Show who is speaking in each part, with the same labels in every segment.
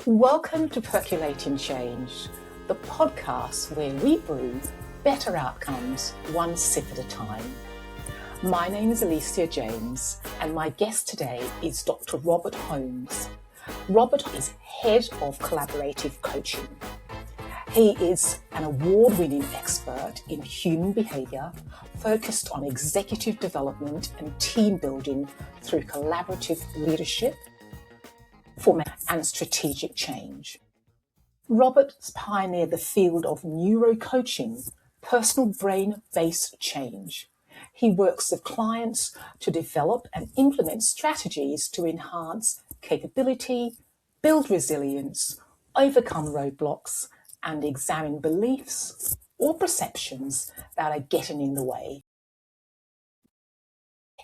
Speaker 1: Welcome to Percolating Change, the podcast where we brew better outcomes one sip at a time. My name is Alicia James, and my guest today is Dr. Robert Holmes. Robert is Head of Collaborative Coaching. He is an award-winning expert in human behaviour, focused on executive development and team building through collaborative leadership, formation and strategic change. Robert's pioneered the field of neuro-coaching, personal brain-based change. He works with clients to develop and implement strategies to enhance capability, build resilience, overcome roadblocks, and examine beliefs or perceptions that are getting in the way.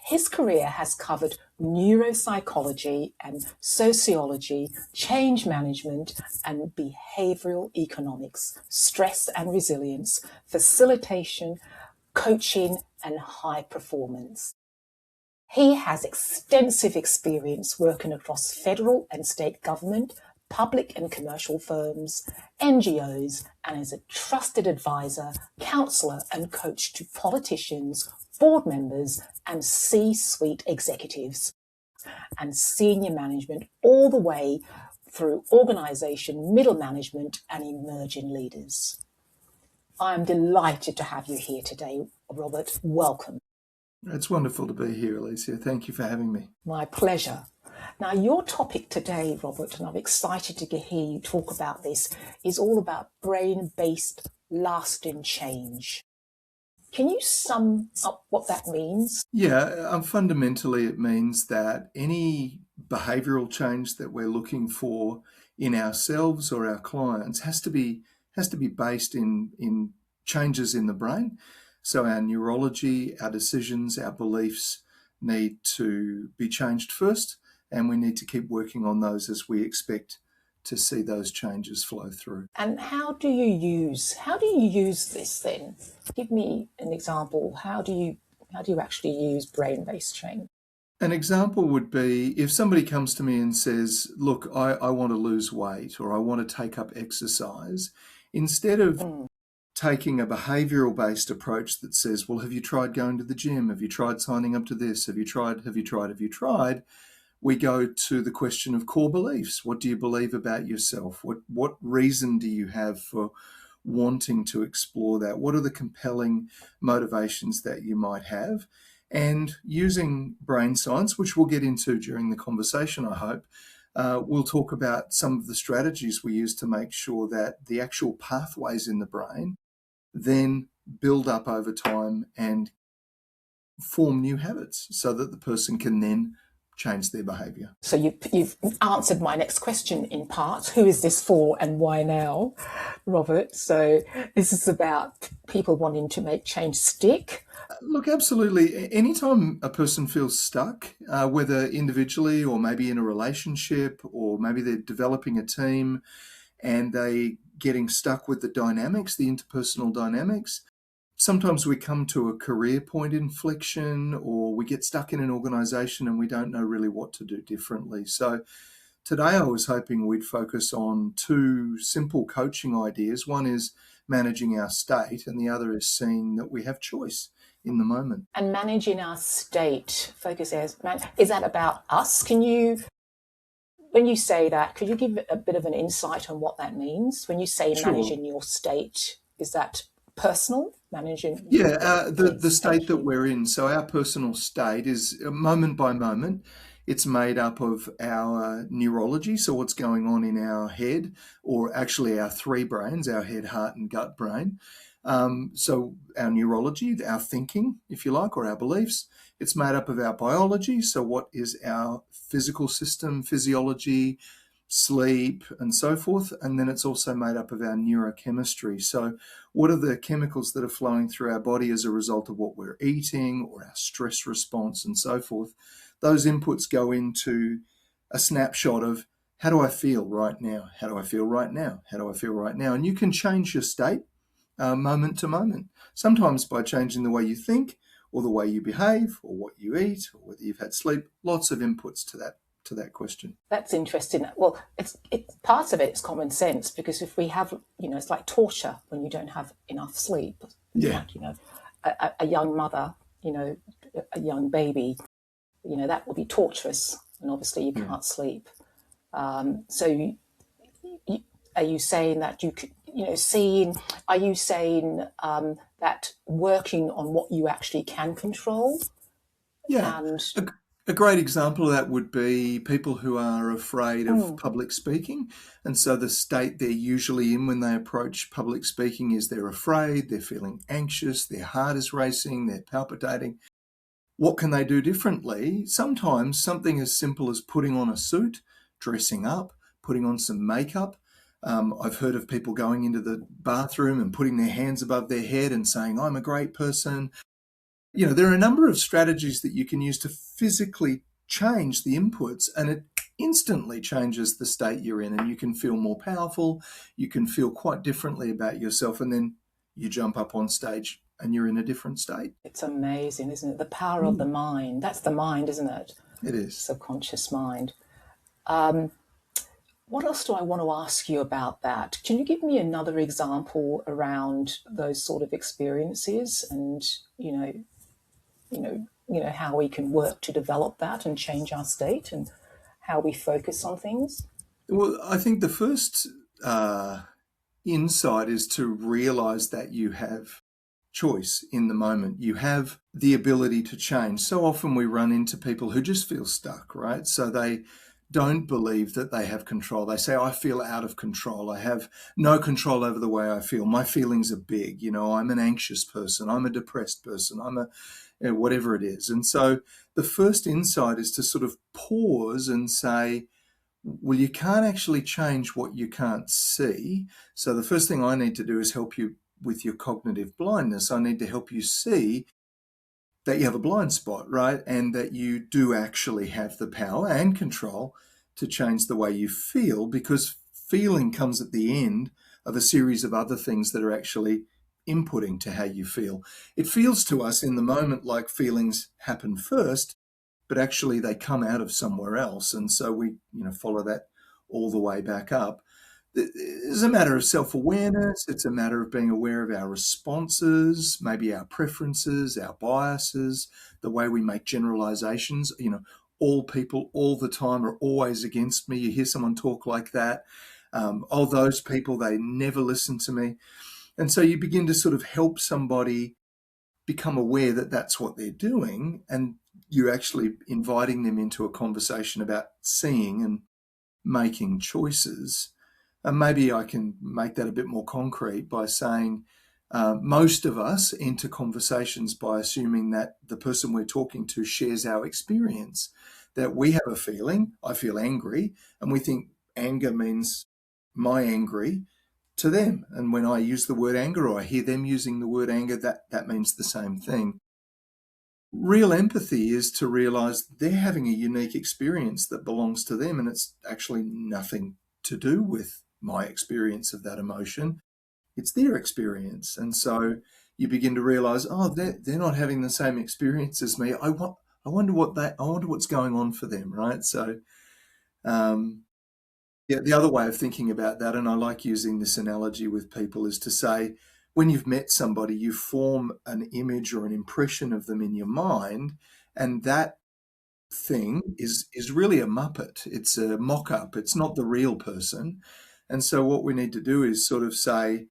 Speaker 1: His career has covered neuropsychology and sociology, change management and behavioural economics, stress and resilience, facilitation, coaching and high performance. He has extensive experience working across federal and state government, public and commercial firms, NGOs, and is a trusted advisor, counsellor and coach to politicians, board members and C-suite executives and senior management all the way through organisation, middle management and emerging leaders. I am delighted to have you here today, Robert. Welcome.
Speaker 2: It's wonderful to be here, Alicia. Thank you for having me.
Speaker 1: My pleasure. Now, your topic today, Robert, and I'm excited to hear you talk about this, is all about brain-based lasting change. Can you sum up what that means?
Speaker 2: Yeah, fundamentally it means that any behavioural change that we're looking for in ourselves or our clients has to be based in changes in the brain. So our neurology, our decisions, our beliefs need to be changed first, and we need to keep working on those as we expect to see those changes flow through.
Speaker 1: And how do you use this then? Give me an example. How do you actually use brain-based change?
Speaker 2: An example would be if somebody comes to me and says, look, I want to lose weight or I want to take up exercise, instead of taking a behavioural-based approach that says, well, have you tried going to the gym? Have you tried signing up to this? Have you tried? We go to the question of core beliefs. What do you believe about yourself? What reason do you have for wanting to explore that? What are the compelling motivations that you might have? And using brain science, which we'll get into during the conversation, I hope, we'll talk about some of the strategies we use to make sure that the actual pathways in the brain then build up over time and form new habits so that the person can then change their behaviour.
Speaker 1: So you've answered my next question in part. Who is this for and why now, Robert? So this is about people wanting to make change stick.
Speaker 2: Look, absolutely. Anytime a person feels stuck, whether individually or maybe in a relationship or maybe they're developing a team and they getting stuck with the dynamics, the interpersonal dynamics, sometimes we come to a career point inflection or we get stuck in an organisation and we don't know really what to do differently. So today I was hoping we'd focus on two simple coaching ideas. One is managing our state and the other is seeing that we have choice in the moment.
Speaker 1: And managing our state, focus is that about us? When you say that, could you give a bit of an insight on what that means? When you say
Speaker 2: Sure.
Speaker 1: Managing your state, is that personal? Managing?
Speaker 2: Yeah, the state that we're in. So our personal state is moment by moment. It's made up of our neurology, so what's going on in our head, or actually our three brains, our head, heart and gut brain. So our neurology, our thinking, if you like, or our beliefs. It's made up of our biology, so what is our physical system, physiology, sleep and so forth. And then it's also made up of our neurochemistry. So what are the chemicals that are flowing through our body as a result of what we're eating or our stress response and so forth? Those inputs go into a snapshot of how do I feel right now? How do I feel right now? How do I feel right now? And you can change your state moment to moment, sometimes by changing the way you think or the way you behave or what you eat or whether you've had sleep, lots of inputs to that to that question.
Speaker 1: That's interesting. Well, it's part of it's common sense, because if we have, it's like torture when you don't have enough sleep.
Speaker 2: Yeah.
Speaker 1: Like, a young mother, a young baby, that will be torturous, and obviously you can't sleep. So are you saying that are you saying that working on what you actually can control?
Speaker 2: Yeah.
Speaker 1: And
Speaker 2: A great example of that would be people who are afraid of public speaking. And so the state they're usually in when they approach public speaking is they're afraid, they're feeling anxious, their heart is racing, they're palpitating. What can they do differently? Sometimes something as simple as putting on a suit, dressing up, putting on some makeup. I've heard of people going into the bathroom and putting their hands above their head and saying, I'm a great person. There are a number of strategies that you can use to physically change the inputs, and it instantly changes the state you're in, and you can feel more powerful. You can feel quite differently about yourself, and then you jump up on stage and you're in a different state.
Speaker 1: It's amazing, isn't it? The power of the mind. That's the mind, isn't it?
Speaker 2: It is.
Speaker 1: Subconscious mind. What else do I want to ask you about that? Can you give me another example around those sort of experiences, and how we can work to develop that and change our state, and how we focus on things?
Speaker 2: Well, I think the first insight is to realize that you have choice in the moment. You have the ability to change. So often we run into people who just feel stuck, right? So they don't believe that they have control. They say, I feel out of control. I have no control over the way I feel. My feelings are big. I'm an anxious person. I'm a depressed person. I'm a whatever it is. And so the first insight is to sort of pause and say, well, you can't actually change what you can't see. So the first thing I need to do is help you with your cognitive blindness. I need to help you see that you have a blind spot, right? And that you do actually have the power and control to change the way you feel, because feeling comes at the end of a series of other things that are actually inputting to how you feel. It feels to us in the moment like feelings happen first, but actually they come out of somewhere else. And so we, follow that all the way back up. It's a matter of self-awareness. It's a matter of being aware of our responses, maybe our preferences, our biases, the way we make generalizations. All people all the time are always against me. You hear someone talk like that. Those people, they never listen to me. And so you begin to sort of help somebody become aware that that's what they're doing, and you're actually inviting them into a conversation about seeing and making choices. And maybe I can make that a bit more concrete by saying most of us enter conversations by assuming that the person we're talking to shares our experience, that we have a feeling, I feel angry, and we think anger means my angry to them. And when I use the word anger, or I hear them using the word anger, that means the same thing. Real empathy is to realize they're having a unique experience that belongs to them, and it's actually nothing to do with my experience of that emotion. It's their experience. And so you begin to realize, they're not having the same experience as me. I wonder what's going on for them, right? So the other way of thinking about that, and I like using this analogy with people, is to say, when you've met somebody, you form an image or an impression of them in your mind, and that thing is really a muppet. It's a mock-up. It's not the real person. And so what we need to do is sort of say,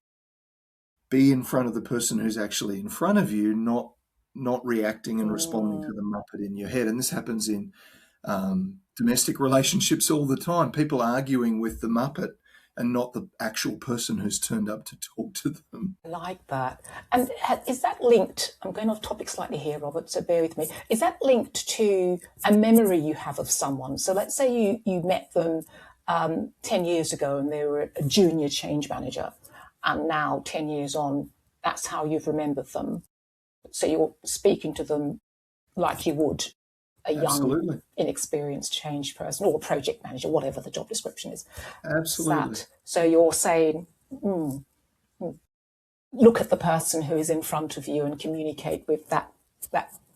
Speaker 2: be in front of the person who's actually in front of you, not reacting and responding to the muppet in your head. And this happens in domestic relationships all the time. People arguing with the muppet and not the actual person who's turned up to talk to them.
Speaker 1: I like that. And is that linked, I'm going off topic slightly here, Robert, so bear with me. Is that linked to a memory you have of someone? So let's say you met them 10 years ago and they were a junior change manager, and now 10 years on, that's how you've remembered them. So you're speaking to them like you would a young,
Speaker 2: Absolutely.
Speaker 1: inexperienced change person, or a project manager, whatever the job description is.
Speaker 2: Absolutely.
Speaker 1: So you're saying, look at the person who is in front of you and communicate with that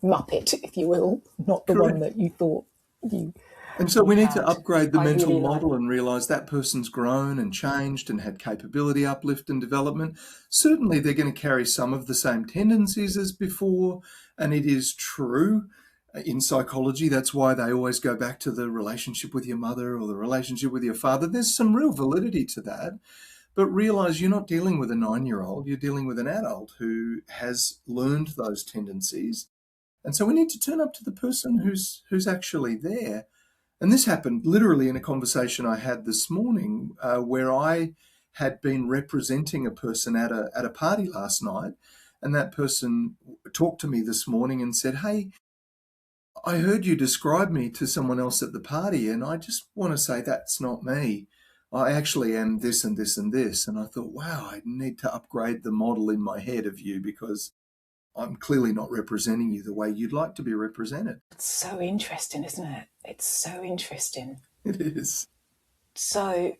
Speaker 1: muppet, if you will, not the
Speaker 2: Correct.
Speaker 1: one that you thought you.
Speaker 2: And so
Speaker 1: you
Speaker 2: we need to
Speaker 1: had.
Speaker 2: upgrade the
Speaker 1: I
Speaker 2: mental
Speaker 1: really like.
Speaker 2: model and realise that person's grown and changed and had capability uplift and development. Certainly, they're going to carry some of the same tendencies as before. And it is true in psychology. That's why they always go back to the relationship with your mother or the relationship with your father. There's some real validity to that. But realise you're not dealing with a 9-year-old, you're dealing with an adult who has learned those tendencies. And so we need to turn up to the person who's actually there. And this happened literally in a conversation I had this morning, where I had been representing a person at a party last night, and that person talked to me this morning and said, "Hey, I heard you describe me to someone else at the party, and I just want to say that's not me. I actually am this and this and this." And I thought, wow, I need to upgrade the model in my head of you because I'm clearly not representing you the way you'd like to be represented.
Speaker 1: It's so interesting, isn't it? It's so interesting.
Speaker 2: It is.
Speaker 1: So,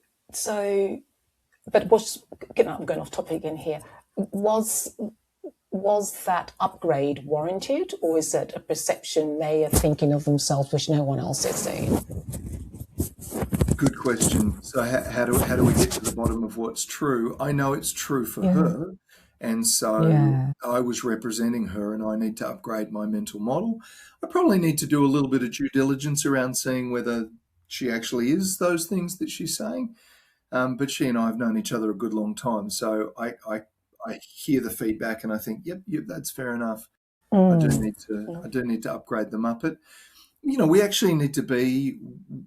Speaker 1: but I'm going off topic again here. Was that upgrade warranted, or is it a perception they are thinking of themselves which no one else is seeing?
Speaker 2: Good question. So how do we get to the bottom of what's true? I know it's true for her, and so I was representing her, and I need to upgrade my mental model. I probably need to do a little bit of due diligence around seeing whether she actually is those things that she's saying. But she and I have known each other a good long time, so I hear the feedback and I think, yep, that's fair enough. I do need to upgrade them up. But we actually need to be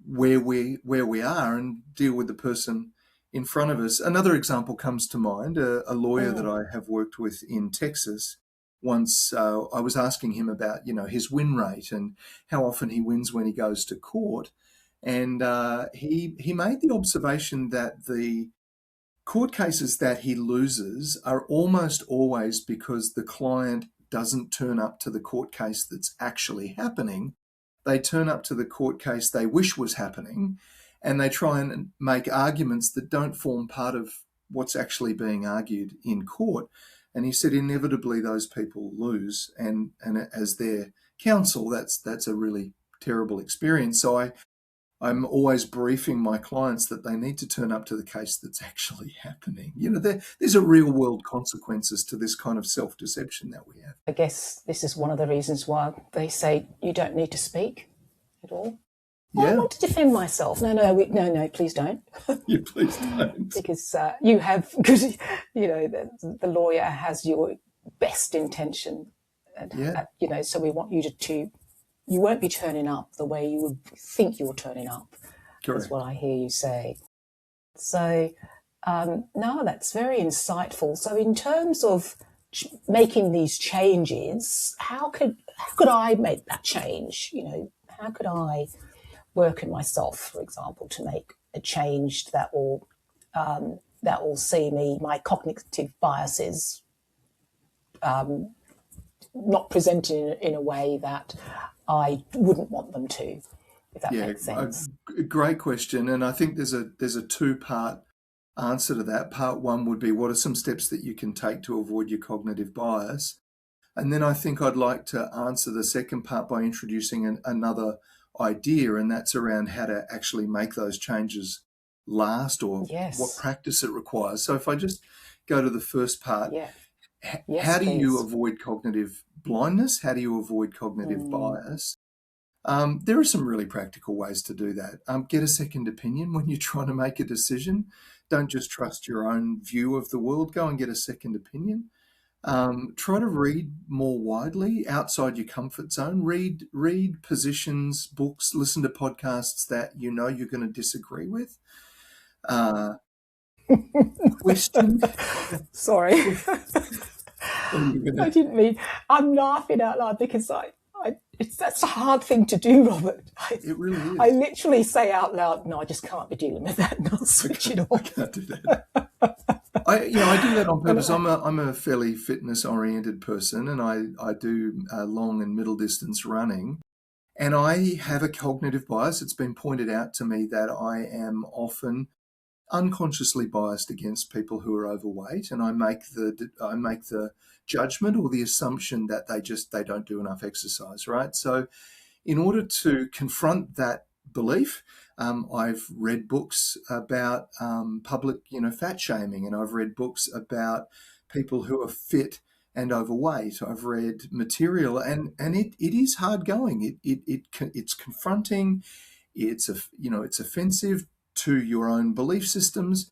Speaker 2: where we are and deal with the person in front of us. Another example comes to mind. A lawyer that I have worked with in Texas. Once I was asking him about his win rate and how often he wins when he goes to court, and he made the observation that the court cases that he loses are almost always because the client doesn't turn up to the court case that's actually happening. They turn up to the court case they wish was happening, and they try and make arguments that don't form part of what's actually being argued in court. And he said inevitably those people lose, and as their counsel, that's a really terrible experience. So I'm always briefing my clients that they need to turn up to the case that's actually happening. There's a real world consequences to this kind of self-deception that we have.
Speaker 1: I guess this is one of the reasons why they say you don't need to speak at all. Well, I want to defend myself. No, please don't.
Speaker 2: You please don't.
Speaker 1: Because you have, because the lawyer has your best intention. So we want you to you won't be turning up the way you would think you're turning up.
Speaker 2: Correct.
Speaker 1: That's what I hear you say. So, no, that's very insightful. So in terms of making these changes, how could I make that change? How could I work in myself, for example, to make a change that will see my cognitive biases not presented in a way that I wouldn't want them to, if that makes sense.
Speaker 2: Great question. And I think there's a two-part answer to that. Part one would be, what are some steps that you can take to avoid your cognitive bias? And then I think I'd like to answer the second part by introducing another idea, and that's around how to actually make those changes last, or what practice it requires. So if I just go to the first part, how do you avoid cognitive blindness? How do you avoid cognitive bias? There are some really practical ways to do that. Get a second opinion when you're trying to make a decision. Don't just trust your own view of the world. Go and get a second opinion. Try to read more widely outside your comfort zone. Read positions, books, listen to podcasts that you're going to disagree with. Question.
Speaker 1: Sorry. I didn't mean. I'm laughing out loud because that's a hard thing to do, Robert.
Speaker 2: It really is.
Speaker 1: I literally say out loud, "No, I just can't be dealing with that," and I'll switch it off.
Speaker 2: I can't do that. I do that on purpose. I'm a fairly fitness oriented person, and I do long and middle distance running, and I have a cognitive bias. It's been pointed out to me that I am often unconsciously biased against people who are overweight, and I make the judgment or the assumption that they don't do enough exercise, right? So in order to confront that belief. I've read books about public, fat shaming, and I've read books about people who are fit and overweight. I've read material, and it is hard going. It's confronting. It's offensive to your own belief systems.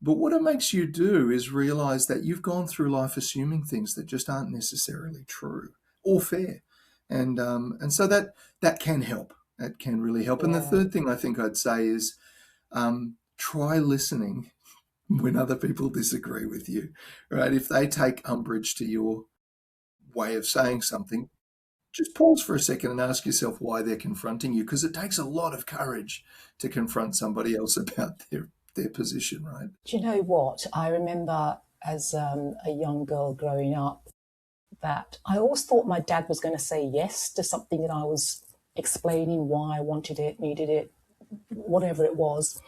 Speaker 2: But what it makes you do is realize that you've gone through life assuming things that just aren't necessarily true or fair, and so that can help. That can really help. And the
Speaker 1: Yeah.
Speaker 2: third thing I think I'd say is try listening when other people disagree with you, right? If they take umbrage to your way of saying something, just pause for a second and ask yourself why they're confronting you, because it takes a lot of courage to confront somebody else about their position, right?
Speaker 1: Do you know what? I remember as a young girl growing up that I always thought my dad was going to say yes to something that I was explaining why I wanted it, needed it, whatever it was.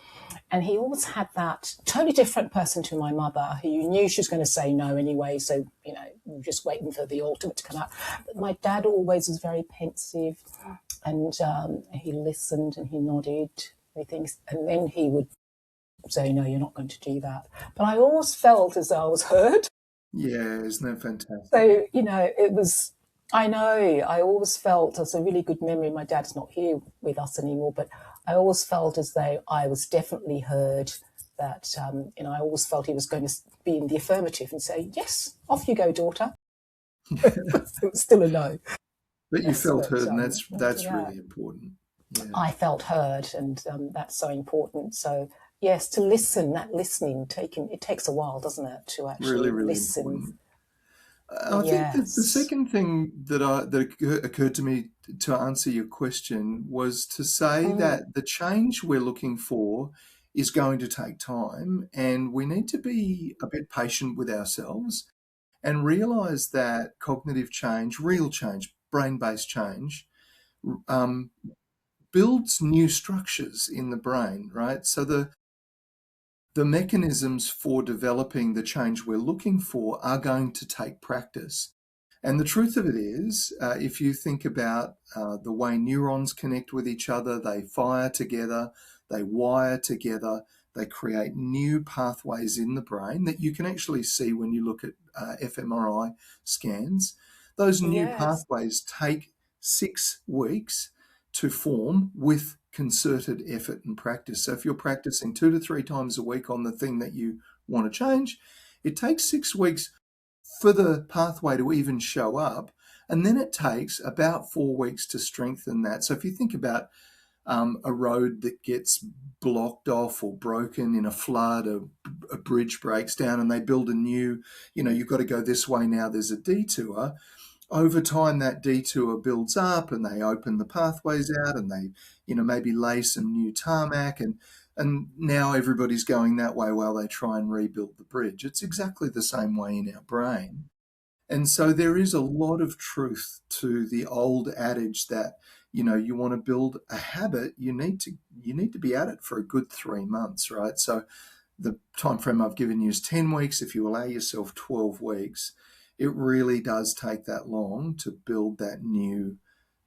Speaker 1: And he always had that totally different person to my mother, who you knew she was going to say no anyway. So, you're just waiting for the ultimate to come out. But my dad always was very pensive, and he listened and he nodded, and then he would say, no, you're not going to do that. But I always felt as though I was heard.
Speaker 2: Yeah, isn't that fantastic?
Speaker 1: So, it was, I know, I always felt, it's a really good memory. My dad's not here with us anymore, but I always felt as though I was definitely heard, that, I always felt he was going to be in the affirmative and say, yes, off you go, daughter. It was still a no.
Speaker 2: But you felt heard, and that's
Speaker 1: Yeah.
Speaker 2: really important. Yeah.
Speaker 1: I felt heard, and that's so important. So, yes, to listen, that listening, it takes a while, doesn't it, to actually
Speaker 2: Really
Speaker 1: listen.
Speaker 2: important. I think that the second thing that occurred to me to answer your question was to say that the change we're looking for is going to take time, and we need to be a bit patient with ourselves and realize that cognitive change, real change, brain-based change, builds new structures in the brain, right? So the mechanisms for developing the change we're looking for are going to take practice. And the truth of it is, if you think about the way neurons connect with each other, they fire together, they wire together, they create new pathways in the brain that you can actually see when you look at fMRI scans. Those new pathways take 6 weeks to form with concerted effort and practice. So if you're practicing 2 to 3 times a week on the thing that you want to change, it takes 6 weeks for the pathway to even show up. And then it takes about 4 weeks to strengthen that. So if you think about a road that gets blocked off or broken in a flood, a bridge breaks down and they build a new, you've got to go this way now, there's a detour. Over time, that detour builds up and they open the pathways out and they, maybe lay some new tarmac and now everybody's going that way while they try and rebuild the bridge. It's exactly the same way in our brain. And so there is a lot of truth to the old adage that, you want to build a habit, you need to be at it for a good 3 months, right? So the time frame I've given you is 10 weeks. If you allow yourself 12 weeks, it really does take that long to build that new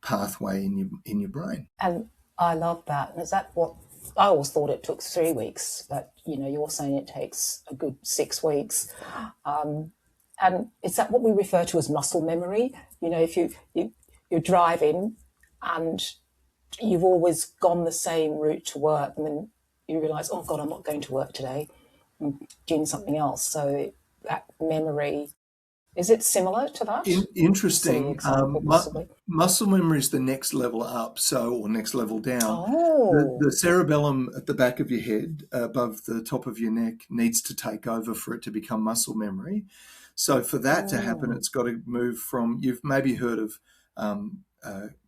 Speaker 2: pathway in your brain.
Speaker 1: And I love that. And is that what I always thought it took 3 weeks, but you're saying it takes a good 6 weeks. And is that what we refer to as muscle memory? If you're driving and you've always gone the same route to work, and then you realise, oh God, I'm not going to work today. I'm doing something else. So that memory, is it similar to that?
Speaker 2: Interesting.
Speaker 1: Example, possibly.
Speaker 2: Muscle memory is the next level up, or next level down.
Speaker 1: Oh.
Speaker 2: The cerebellum at the back of your head, above the top of your neck, needs to take over for it to become muscle memory. So for that to happen, it's got to move from, you've maybe heard of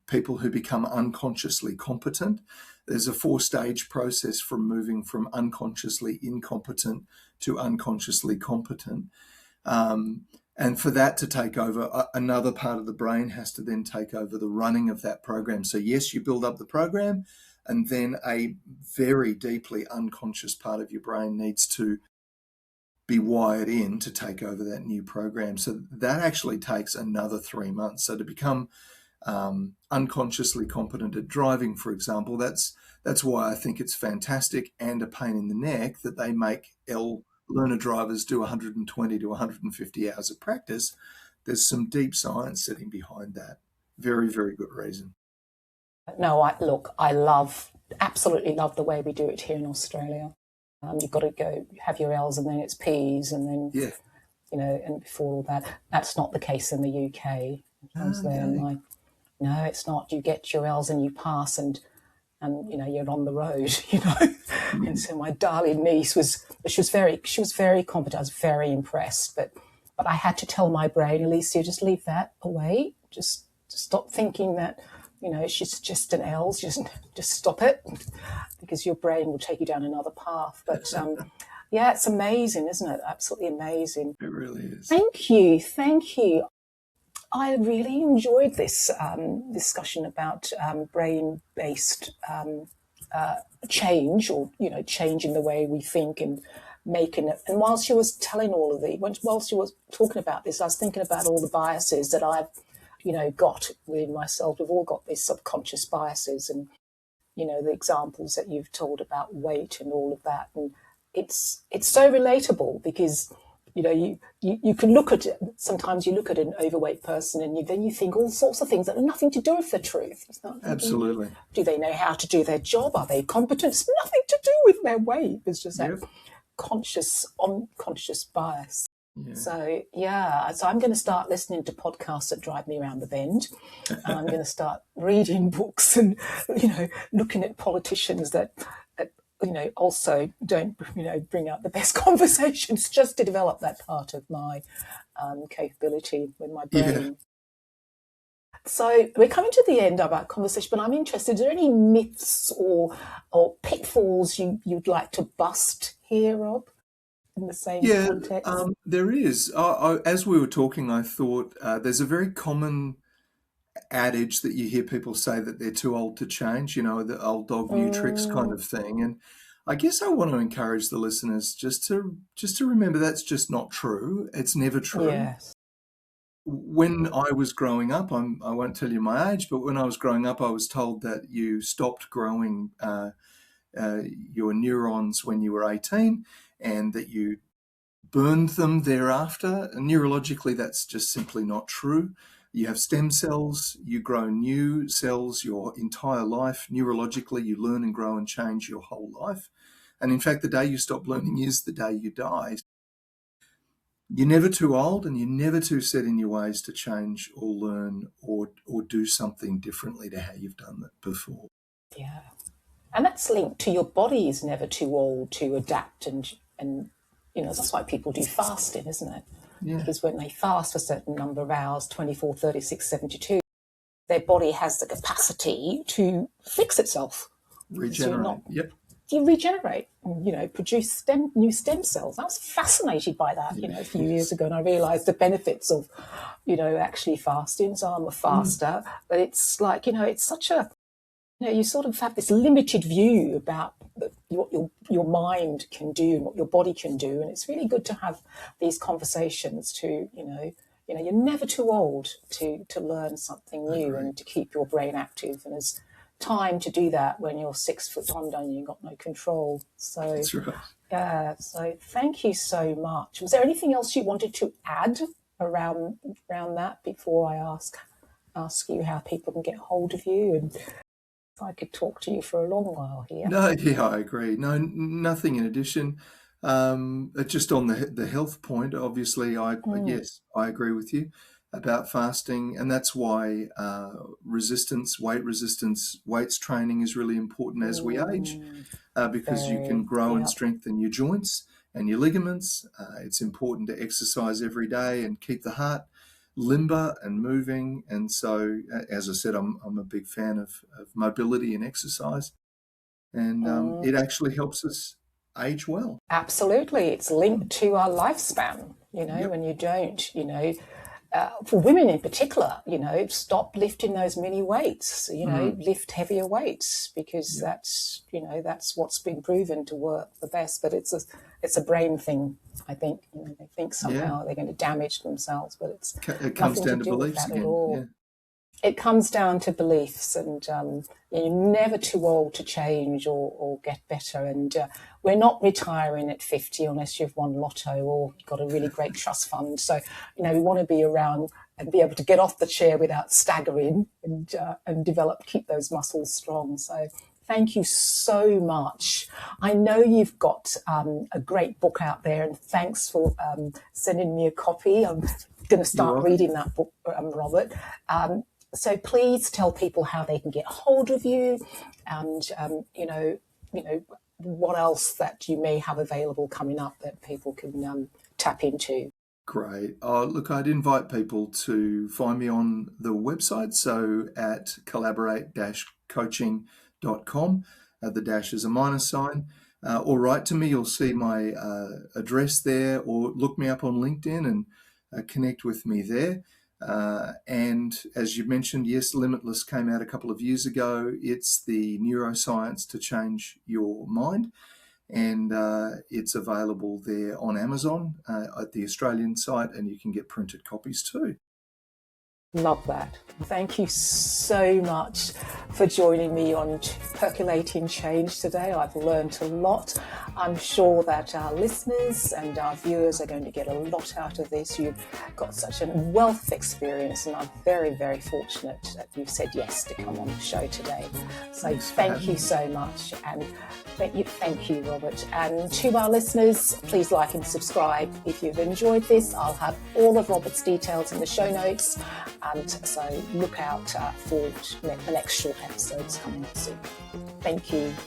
Speaker 2: people who become unconsciously competent. There's a 4-stage process from moving from unconsciously incompetent to unconsciously competent. And for that to take over, another part of the brain has to then take over the running of that program. So yes, you build up the program, and then a very deeply unconscious part of your brain needs to be wired in to take over that new program. So that actually takes another 3 months. So to become unconsciously competent at driving, for example. That's why I think it's fantastic and a pain in the neck that they make learner drivers do 120 to 150 hours of practice. There's some deep science sitting behind that. Very, very good reason.
Speaker 1: No, I absolutely love the way we do it here in Australia. You've got to go have your L's and then it's P's and then,
Speaker 2: Yeah.
Speaker 1: And before all that. That's not the case in the UK. No, it's not. You get your L's and you pass and you're on the road, And so my darling niece she was very competent. I was very impressed, but I had to tell my brain, Alicia, just leave that away. Just stop thinking that, she's just an L's. Just stop it, because your brain will take you down another path. But yeah, it's amazing, isn't it? Absolutely amazing.
Speaker 2: It really is.
Speaker 1: Thank you. I really enjoyed this discussion about brain-based change, or change in the way we think and making it. And while she was telling all of while she was talking about this, I was thinking about all the biases that I've got within myself. We've all got these subconscious biases, and the examples that you've told about weight and all of that, and it's so relatable, because you can look at it. Sometimes you look at an overweight person and then you think all sorts of things that have nothing to do with the truth.
Speaker 2: Absolutely.
Speaker 1: Do they know how to do their job? Are they competent? It's nothing to do with their weight. It's just that unconscious bias.
Speaker 2: Yeah.
Speaker 1: So I'm going to start listening to podcasts that drive me around the bend. I'm going to start reading books and, looking at politicians that also don't, bring out the best conversations, just to develop that part of my capability with my brain.
Speaker 2: Yeah.
Speaker 1: So we're coming to the end of our conversation, but I'm interested, are there any myths or pitfalls you'd like to bust here, Rob, in the same context?
Speaker 2: There is. As we were talking, I thought there's a very common adage that you hear people say, that they're too old to change, the old dog, new tricks kind of thing. And I guess I want to encourage the listeners just to remember that's just not true. It's never true.
Speaker 1: Yes.
Speaker 2: When I was growing up, I won't tell you my age, but when I was growing up, I was told that you stopped growing your neurons when you were 18, and that you burned them thereafter. And neurologically, that's just simply not true. You have stem cells, you grow new cells your entire life. Neurologically, you learn and grow and change your whole life. And in fact, the day you stop learning is the day you die. You're never too old, and you're never too set in your ways to change or learn or do something differently to how you've done it before.
Speaker 1: Yeah. And that's linked to your body is never too old to adapt, and that's why people do fasting, isn't it?
Speaker 2: Yeah.
Speaker 1: Because when they fast for a certain number of hours, 24, 36, 72, their body has the capacity to fix itself.
Speaker 2: Regenerate. Yep.
Speaker 1: You regenerate and, produce new stem cells. I was fascinated by that, a few years ago, and I realised the benefits of, actually fasting. So I'm a faster, but it's like, it's such a, you sort of have this limited view about what your mind can do and what your body can do. And it's really good to have these conversations to, you're never too old to learn something new and to keep your brain active. And there's time to do that when you're 6 foot under and you've got no control. So,
Speaker 2: That's right.
Speaker 1: Yeah. So thank you so much. Was there anything else you wanted to add around that before I ask you how people can get hold of you? And I could talk to you for a long while here.
Speaker 2: No, yeah, I agree. No, nothing in addition. Just on the health point, obviously, yes, I agree with you about fasting, and that's why weights training is really important as we age, because you can grow and strengthen your joints and your ligaments. It's important to exercise every day and keep the heart limber and moving. And so, as I said, I'm a big fan of mobility and exercise, and it actually helps us age well.
Speaker 1: Absolutely. It's linked to our lifespan, when you don't, for women in particular, stop lifting those mini weights, lift heavier weights, because that's what's been proven to work the best. But it's a brain thing, I think. They think somehow they're going to damage themselves, but it
Speaker 2: comes down to beliefs again.
Speaker 1: it comes down to beliefs, and you're never too old to change or get better. And we're not retiring at 50 unless you've won lotto or got a really great trust fund. So, we want to be around and be able to get off the chair without staggering and keep those muscles strong. So thank you so much. I know you've got a great book out there, and thanks for sending me a copy. I'm going to start reading that book, Robert. So please tell people how they can get hold of you, and what else that you may have available coming up that people can tap into.
Speaker 2: Great. Look, I'd invite people to find me on the website, so at collaborate-coaching.com. The dash is a minus sign. Or write to me. You'll see my address there, or look me up on LinkedIn and connect with me there. And as you mentioned, yes, Limitless came out a couple of years ago. It's the neuroscience to change your mind. And it's available there on Amazon at the Australian site, and you can get printed copies too.
Speaker 1: Love that. Thank you so much for joining me on Percolating Change today. I've learned a lot. I'm sure that our listeners and our viewers are going to get a lot out of this. You've got such a wealth of experience, and I'm very, very fortunate that you've said yes to come on the show today. So thank you so much. And thank you, Robert. And to our listeners, please like and subscribe. If you've enjoyed this, I'll have all of Robert's details in the show notes. And so look out for the next short episodes coming up soon. Thank you.